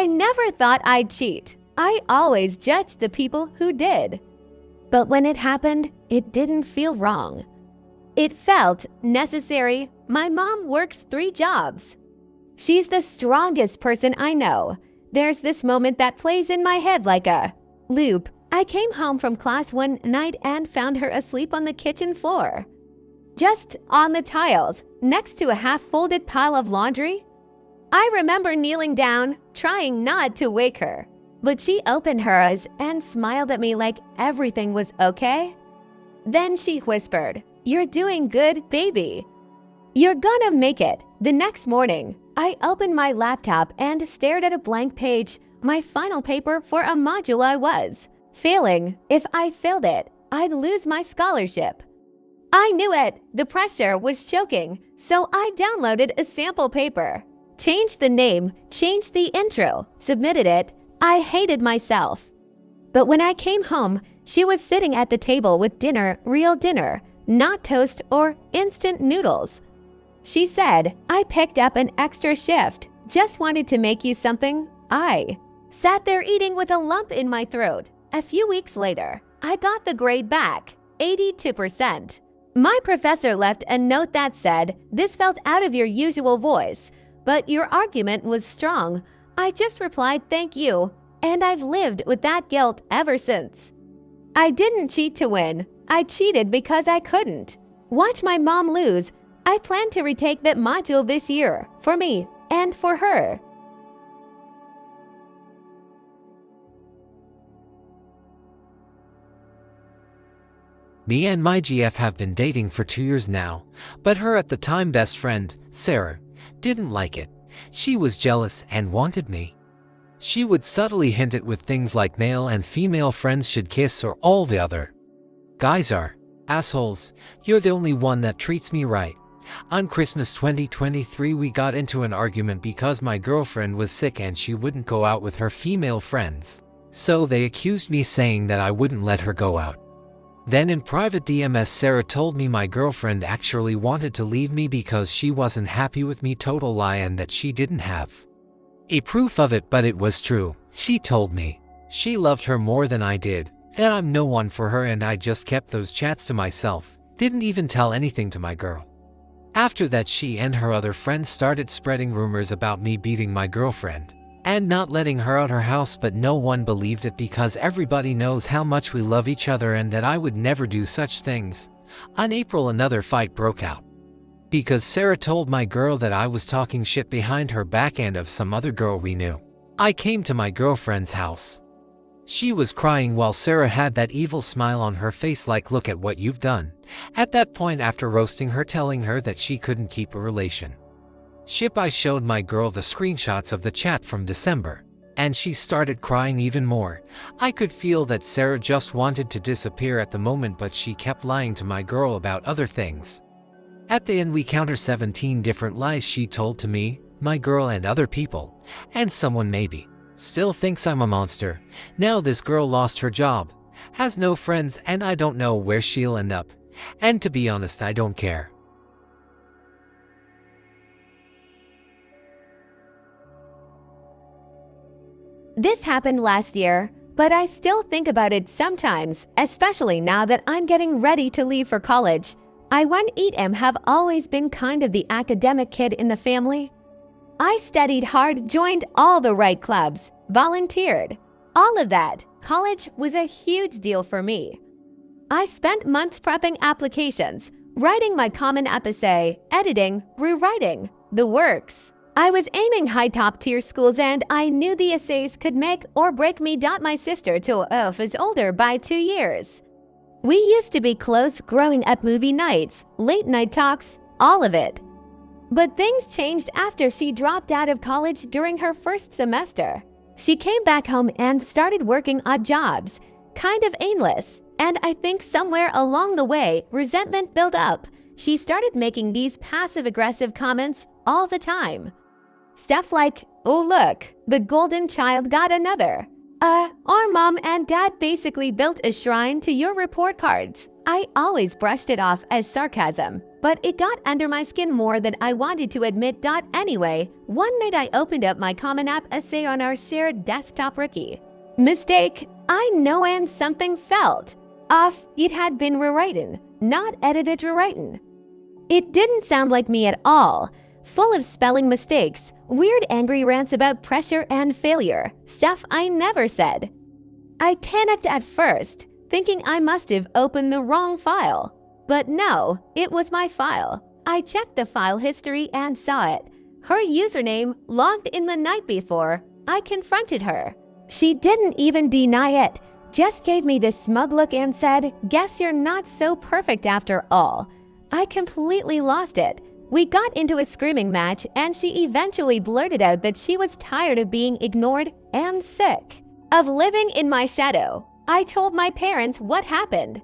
I never thought I'd cheat. I always judged the people who did. But when it happened, it didn't feel wrong. It felt necessary. My mom works 3 jobs. She's the strongest person I know. There's this moment that plays in my head like a loop. I came home from class one night and found her asleep on the kitchen floor. Just on the tiles, next to a half-folded pile of laundry. I remember kneeling down, trying not to wake her. But she opened her eyes and smiled at me like everything was okay. Then she whispered, "You're doing good, baby. You're gonna make it." The next morning, I opened my laptop and stared at a blank page, my final paper for a module I was failing. If I failed it, I'd lose my scholarship. I knew it. The pressure was choking, so I downloaded a sample paper, changed the name, changed the intro, submitted it. I hated myself. But when I came home, she was sitting at the table with dinner, real dinner, not toast or instant noodles. She said, "I picked up an extra shift, just wanted to make you something." I sat there eating with a lump in my throat. A few weeks later, I got the grade back, 82%. My professor left a note that said, "This felt out of your usual voice, but your argument was strong." I just replied, "Thank you," and I've lived with that guilt ever since. I didn't cheat to win. I cheated because I couldn't. Watch my mom lose. I plan to retake that module this year, for me and for her. Me and my GF have been dating for 2 years now, but her at the time best friend, Sarah, didn't like it. She was jealous and wanted me. She would subtly hint it with things like male and female friends should kiss or all the other guys are assholes. You're the only one that treats me right. On Christmas 2023 we got into an argument because my girlfriend was sick and she wouldn't go out with her female friends. So they accused me saying that I wouldn't let her go out. Then in private DMs Sarah told me my girlfriend actually wanted to leave me because she wasn't happy with me. Total lie, and that she didn't have a proof of it, but it was true. She told me she loved her more than I did, that I'm no one for her, and I just kept those chats to myself. Didn't even tell anything to my girl. After that she and her other friends started spreading rumors about me beating my girlfriend and not letting her out her house, but no one believed it because everybody knows how much we love each other and that I would never do such things. On April another fight broke out because Sarah told my girl that I was talking shit behind her back and of some other girl we knew. I came to my girlfriend's house. She was crying while Sarah had that evil smile on her face like, "Look at what you've done." At that point, after roasting her, telling her that she couldn't keep a relationship, I showed my girl the screenshots of the chat from December, and she started crying even more. I could feel that Sarah just wanted to disappear at the moment, but she kept lying to my girl about other things. At the end we counter 17 different lies she told to me, my girl, and other people, and someone maybe still thinks I'm a monster. Now this girl lost her job, has no friends, and I don't know where she'll end up. And to be honest, I don't care. This happened last year, but I still think about it sometimes, especially now that I'm getting ready to leave for college. I have always been kind of the academic kid in the family. I studied hard, joined all the right clubs, volunteered. All of that. College was a huge deal for me. I spent months prepping applications, writing my common app essay, editing, rewriting, the works. I was aiming high top-tier schools and I knew the essays could make or break me. My sister is older by 2 years. We used to be close growing up, movie nights, late night talks, all of it. But things changed after she dropped out of college during her first semester. She came back home and started working odd jobs, kind of aimless. And I think somewhere along the way, resentment built up. She started making these passive-aggressive comments all the time. Stuff like, "Oh look, the golden child got another." Our mom and dad basically built a shrine to your report cards. I always brushed it off as sarcasm, but it got under my skin more than I wanted to admit. Anyway, one night I opened up my Common App essay on our shared desktop rookie. Mistake, I know, and something felt off. It had been rewritten, not edited rewritten. It didn't sound like me at all, full of spelling mistakes, weird angry rants about pressure and failure, stuff I never said. I panicked at first, thinking I must have opened the wrong file. But no, it was my file. I checked the file history and saw it. Her username logged in the night before. I confronted her. She didn't even deny it, just gave me this smug look and said, "Guess you're not so perfect after all." I completely lost it. We got into a screaming match, and she eventually blurted out that she was tired of being ignored and sick of living in my shadow. I told my parents what happened.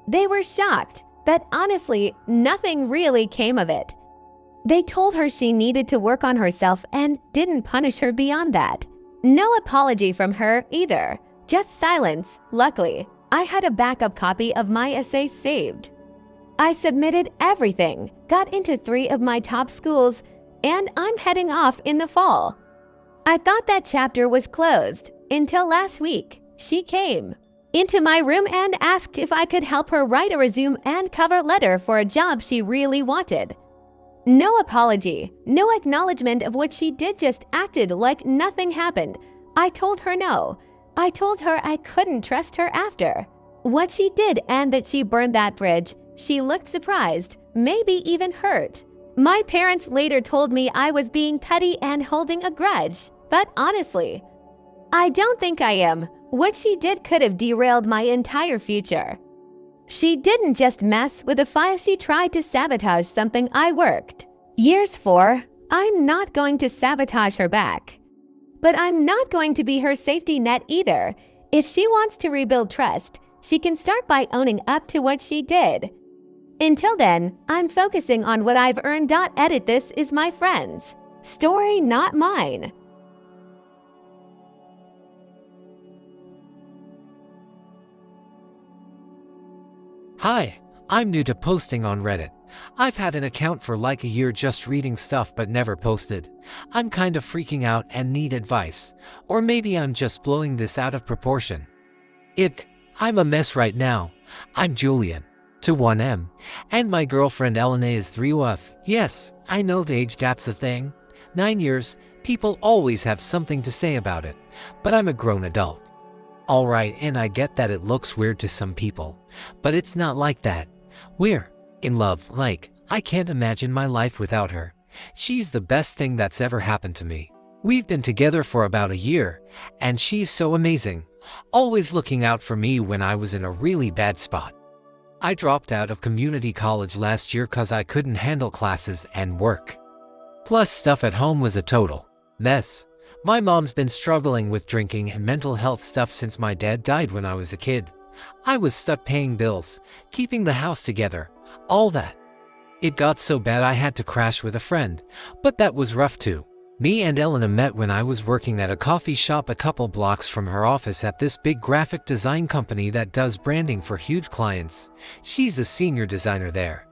They were shocked, but honestly, nothing really came of it. They told her she needed to work on herself and didn't punish her beyond that. No apology from her either, just silence. Luckily, I had a backup copy of my essay saved. I submitted everything, got into 3 of my top schools, and I'm heading off in the fall. I thought that chapter was closed until last week. She came into my room and asked if I could help her write a resume and cover letter for a job she really wanted. No apology, no acknowledgement of what she did, just acted like nothing happened. I told her no. I told her I couldn't trust her after what she did and that she burned that bridge. She looked surprised, maybe even hurt. My parents later told me I was being petty and holding a grudge, but honestly, I don't think I am. What she did could have derailed my entire future. She didn't just mess with a file, she tried to sabotage something I worked years for. I'm not going to sabotage her back. But I'm not going to be her safety net either. If she wants to rebuild trust, she can start by owning up to what she did. Until then, I'm focusing on what I've earned. Edit. This is my friend's story, not mine. Hi, I'm new to posting on Reddit. I've had an account for like a year, just reading stuff but never posted. I'm kind of freaking out and need advice. Or maybe I'm just blowing this out of proportion. I'm a mess right now. I'm Julian, to 1M, and my girlfriend Elena is 3UF. Yes, I know the age gap's a thing. 9 years, people always have something to say about it. But I'm a grown adult. Alright, and I get that it looks weird to some people, but it's not like that. We're in love, like, I can't imagine my life without her. She's the best thing that's ever happened to me. We've been together for about a year, and she's so amazing, always looking out for me when I was in a really bad spot. I dropped out of community college last year cause I couldn't handle classes and work. Plus stuff at home was a total mess. My mom's been struggling with drinking and mental health stuff since my dad died when I was a kid. I was stuck paying bills, keeping the house together, all that. It got so bad I had to crash with a friend, but that was rough too. Me and Elena met when I was working at a coffee shop a couple blocks from her office at this big graphic design company that does branding for huge clients. She's a senior designer there.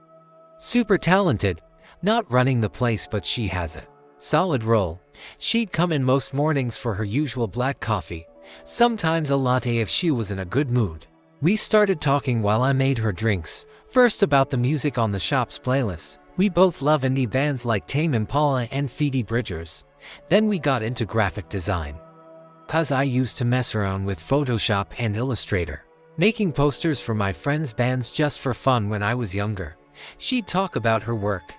Super talented, not running the place, but she has a solid role. She'd come in most mornings for her usual black coffee, sometimes a latte if she was in a good mood. We started talking while I made her drinks, first about the music on the shop's playlist. We both love indie bands like Tame Impala and Phoebe Bridgers. Then we got into graphic design. Cause I used to mess around with Photoshop and Illustrator, making posters for my friends' bands just for fun when I was younger. She'd talk about her work,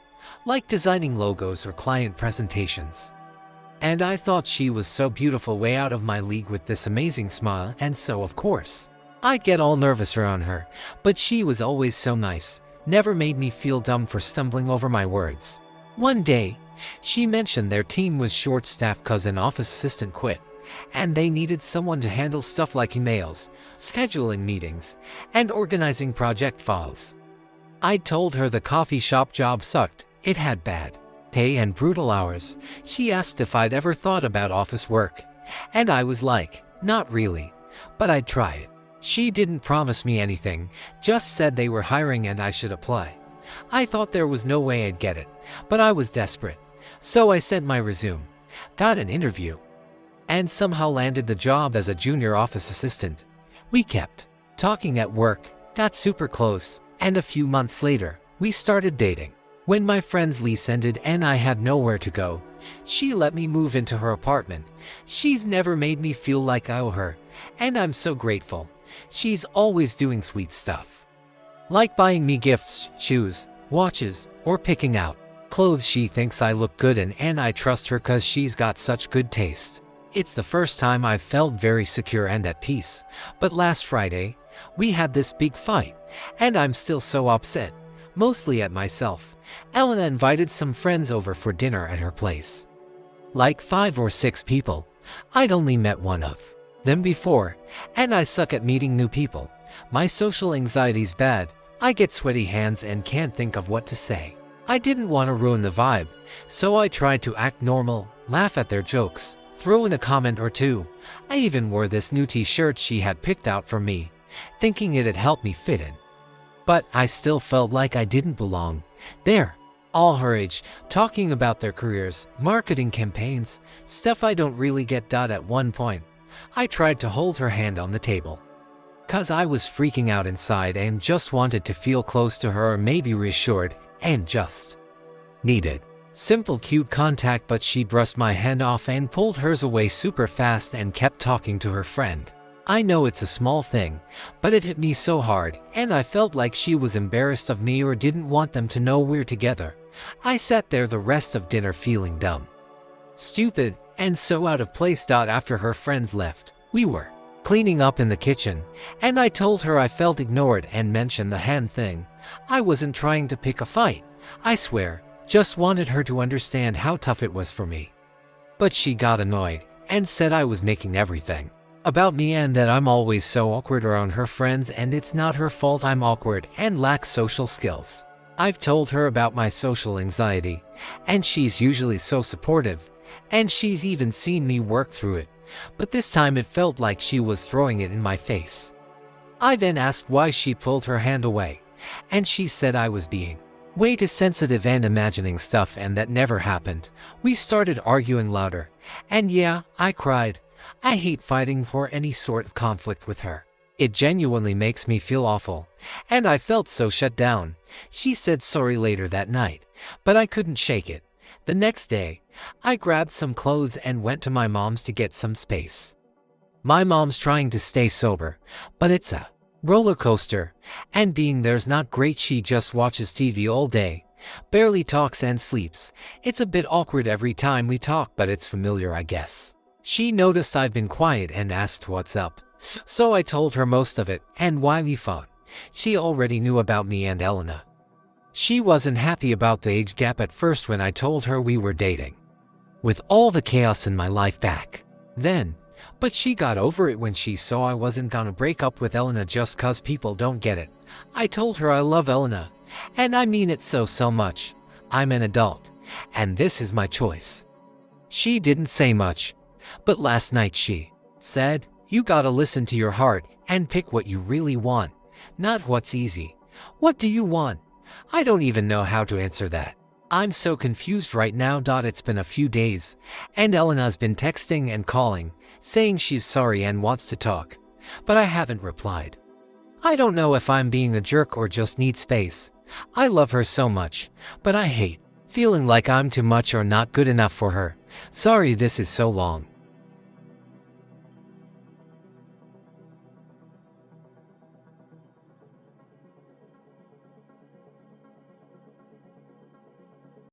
like designing logos or client presentations. And I thought she was so beautiful, way out of my league with this amazing smile, and so of course, I'd get all nervous around her, but she was always so nice, never made me feel dumb for stumbling over my words. One day, she mentioned their team was short-staffed cause an office assistant quit, and they needed someone to handle stuff like emails, scheduling meetings, and organizing project files. I told her the coffee shop job sucked. It had bad pay and brutal hours. She asked if I'd ever thought about office work, and I was like, not really, but I'd try it. She didn't promise me anything, just said they were hiring and I should apply. I thought there was no way I'd get it, but I was desperate. So I sent my resume, got an interview, and somehow landed the job as a junior office assistant. We kept talking at work, got super close, and a few months later, we started dating. When my friend's lease ended and I had nowhere to go, she let me move into her apartment. She's never made me feel like I owe her, and I'm so grateful. She's always doing sweet stuff, like buying me gifts, shoes, watches, or picking out clothes she thinks I look good in, and I trust her cause she's got such good taste. It's the first time I've felt very secure and at peace, but last Friday, we had this big fight, and I'm still so upset, mostly at myself. Elena invited some friends over for dinner at her place. Like 5 or 6 people. I'd only met one of them before, and I suck at meeting new people. My social anxiety's bad. I get sweaty hands and can't think of what to say. I didn't want to ruin the vibe, so I tried to act normal, laugh at their jokes, throw in a comment or two. I even wore this new t-shirt she had picked out for me, thinking it'd help me fit in. But I still felt like I didn't belong there. All her age, talking about their careers, marketing campaigns, stuff I don't really get. At one point, I tried to hold her hand on the table, cause I was freaking out inside and just wanted to feel close to her or maybe reassured, and just needed simple cute contact, but she brushed my hand off and pulled hers away super fast and kept talking to her friend. I know it's a small thing, but it hit me so hard, and I felt like she was embarrassed of me or didn't want them to know we're together. I sat there the rest of dinner feeling dumb, stupid, and so out of place. After her friends left, we were cleaning up in the kitchen, and I told her I felt ignored and mentioned the hand thing. I wasn't trying to pick a fight, I swear, just wanted her to understand how tough it was for me. But she got annoyed and said I was making everything about me and that I'm always so awkward around her friends, and it's not her fault I'm awkward and lack social skills. I've told her about my social anxiety, and she's usually so supportive, and she's even seen me work through it, but this time it felt like she was throwing it in my face. I then asked why she pulled her hand away, and she said I was being way too sensitive and imagining stuff, and that never happened. We started arguing louder, and yeah, I cried. I hate fighting for any sort of conflict with her. It genuinely makes me feel awful, and I felt so shut down. She said sorry later that night, but I couldn't shake it. The next day, I grabbed some clothes and went to my mom's to get some space. My mom's trying to stay sober, but it's a roller coaster, and being there's not great. She just watches TV all day, barely talks and sleeps. It's a bit awkward every time we talk, but it's familiar, I guess. She noticed I've been quiet and asked what's up, so I told her most of it and why we fought. She already knew about me and Elena. She wasn't happy about the age gap at first when I told her we were dating, with all the chaos in my life back then, but she got over it when she saw I wasn't gonna break up with Elena just cause people don't get it. I told her I love Elena, and I mean it so much. I'm an adult, and this is my choice. She didn't say much, but last night she said, "You gotta listen to your heart and pick what you really want, not what's easy." What do you want? I don't even know how to answer that. I'm so confused right now. It's been a few days, and Elena's been texting and calling, saying she's sorry and wants to talk, but I haven't replied. I don't know if I'm being a jerk or just need space. I love her so much, but I hate feeling like I'm too much or not good enough for her. Sorry this is so long.